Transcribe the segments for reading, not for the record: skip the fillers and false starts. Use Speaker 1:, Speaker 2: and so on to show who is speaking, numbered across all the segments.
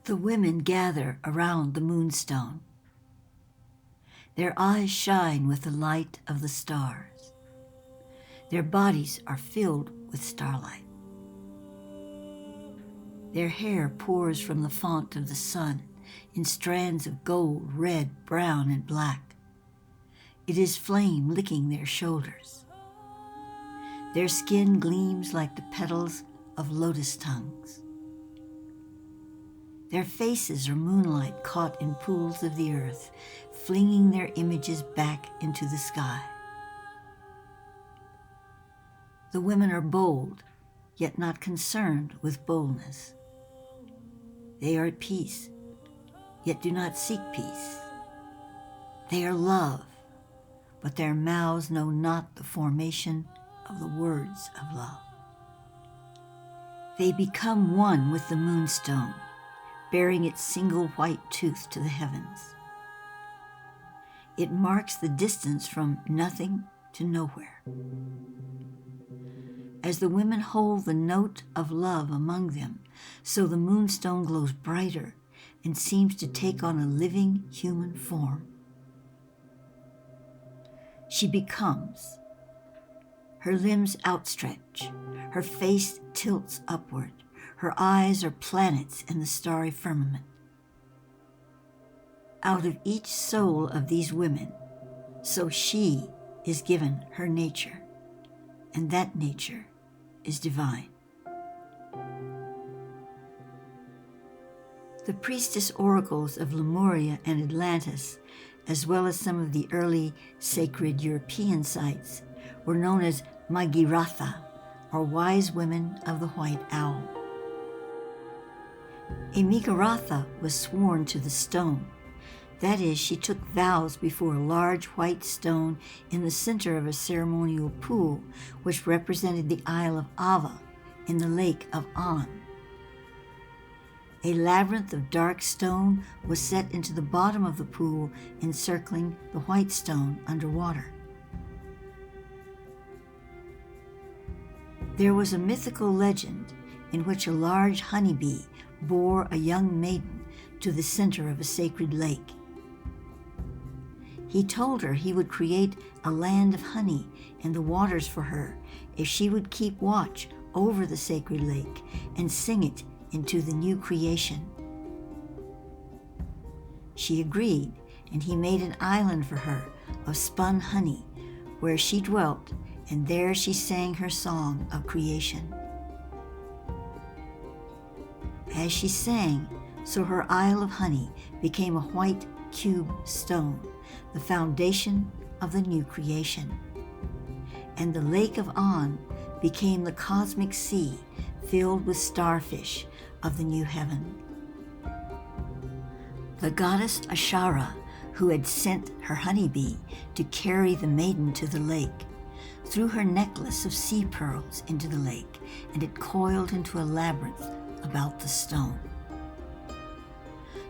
Speaker 1: The women gather around the moonstone. Their eyes shine with the light of the stars. Their bodies are filled with starlight. Their hair pours from the font of the sun in strands of gold, red, brown, and black. It is flame licking their shoulders. Their skin gleams like the petals of lotus tongues. Their faces are moonlight caught in pools of the earth, flinging their images back into the sky. The women are bold, yet not concerned with boldness. They are at peace, yet do not seek peace. They are love, but their mouths know not the formation of the words of love. They become one with the moonstone, bearing its single white tooth to the heavens. It marks the distance from nothing to nowhere. As the women hold the note of love among them, so the moonstone glows brighter and seems to take on a living human form. She becomes. Her limbs outstretch, her face tilts upward, her eyes are planets in the starry firmament. Out of each soul of these women, so she is given her nature, and that nature is divine. The priestess oracles of Lemuria and Atlantis, as well as some of the early sacred European sites, were known as Magiratha, or wise women of the white owl. A Magiratha was sworn to the stone. That is, she took vows before a large white stone in the center of a ceremonial pool, which represented the Isle of Ava in the lake of On. A labyrinth of dark stone was set into the bottom of the pool, encircling the white stone underwater. There was a mythical legend in which a large honeybee bore a young maiden to the center of a sacred lake. He told her he would create a land of honey and the waters for her if she would keep watch over the sacred lake and sing it into the new creation. She agreed, and he made an island for her of spun honey, where she dwelt, and there she sang her song of creation. As she sang, so her isle of honey became a white cube stone, the foundation of the new creation. And the lake of On became the cosmic sea filled with starfish of the new heaven. The goddess Ashara, who had sent her honeybee to carry the maiden to the lake, threw her necklace of sea pearls into the lake, and it coiled into a labyrinth about the stone.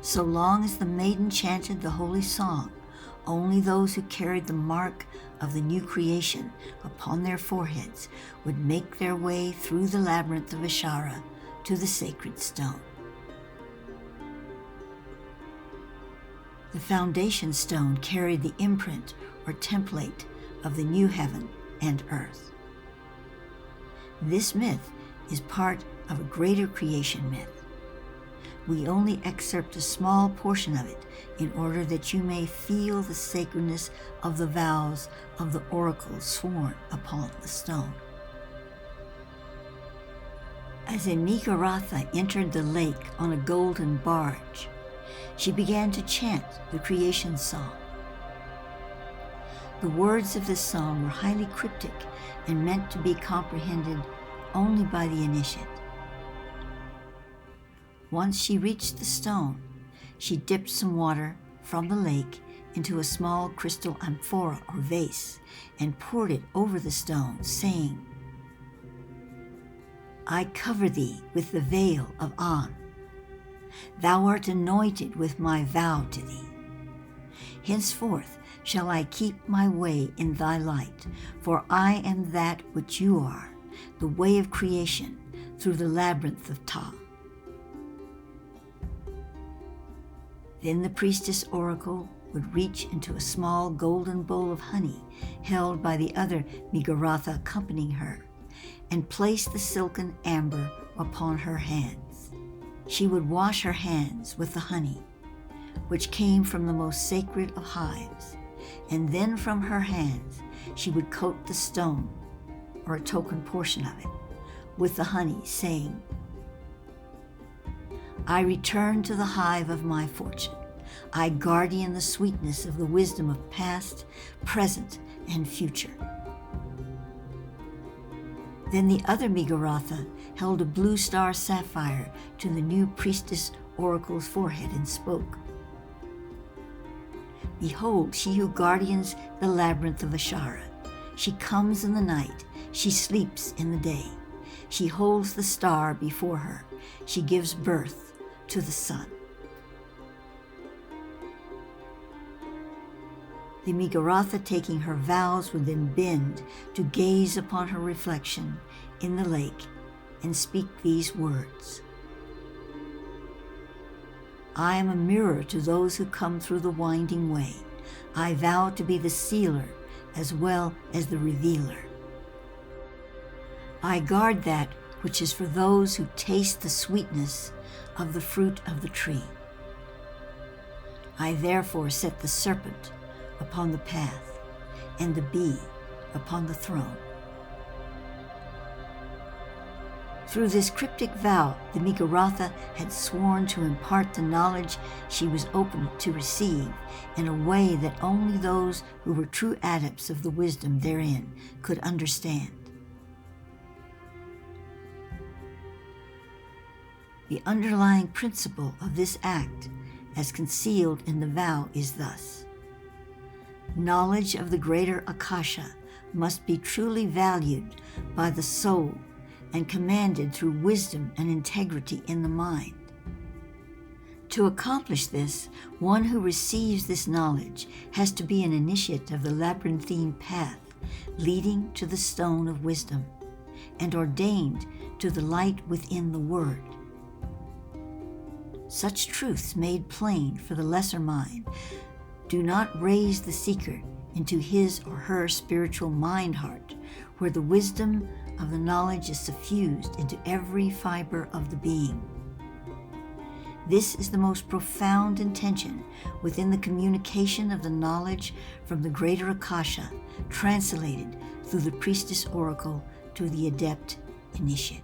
Speaker 1: So long as the maiden chanted the holy song, only those who carried the mark of the new creation upon their foreheads would make their way through the labyrinth of Ashara to the sacred stone. The foundation stone carried the imprint or template of the new heaven and earth. This myth is part of a greater creation myth. We only excerpt a small portion of it in order that you may feel the sacredness of the vows of the oracles sworn upon the stone. As Magiratha entered the lake on a golden barge, she began to chant the creation song. The words of this song were highly cryptic and meant to be comprehended only by the initiate. Once she reached the stone, she dipped some water from the lake into a small crystal amphora or vase and poured it over the stone, saying, "I cover thee with the veil of On. Thou art anointed with my vow to thee. Henceforth shall I keep my way in thy light, for I am that which you are, the way of creation through the labyrinth of Ta." Then the priestess oracle would reach into a small golden bowl of honey held by the other Migaratha accompanying her, and place the silken amber upon her hands. She would wash her hands with the honey, which came from the most sacred of hives, and then from her hands she would coat the stone, or a token portion of it, with the honey, saying, I return to the hive of my fortune. I guardian the sweetness of the wisdom of past, present, and future. Then the other Migaratha held a blue star sapphire to the new priestess oracle's forehead and spoke, Behold, she who guardians the labyrinth of Ashara. She comes in the night, she sleeps in the day. She holds the star before her. She gives birth to the sun. The Migaratha, taking her vows, would then bend to gaze upon her reflection in the lake and speak these words. I am a mirror to those who come through the winding way. I vow to be the sealer as well as the revealer. I guard that which is for those who taste the sweetness of the fruit of the tree. I therefore set the serpent upon the path and the bee upon the throne. Through this cryptic vow, the Migaratha had sworn to impart the knowledge she was open to receive in a way that only those who were true adepts of the wisdom therein could understand. The underlying principle of this act, as concealed in the vow, is thus. Knowledge of the greater Akasha must be truly valued by the soul and commanded through wisdom and integrity in the mind. To accomplish this, one who receives this knowledge has to be an initiate of the labyrinthine path leading to the stone of wisdom and ordained to the light within the Word. Such truths made plain for the lesser mind do not raise the seeker into his or her spiritual mind-heart, where the wisdom of the knowledge is suffused into every fiber of the being. This is the most profound intention within the communication of the knowledge from the greater Akasha, translated through the priestess oracle to the adept initiate.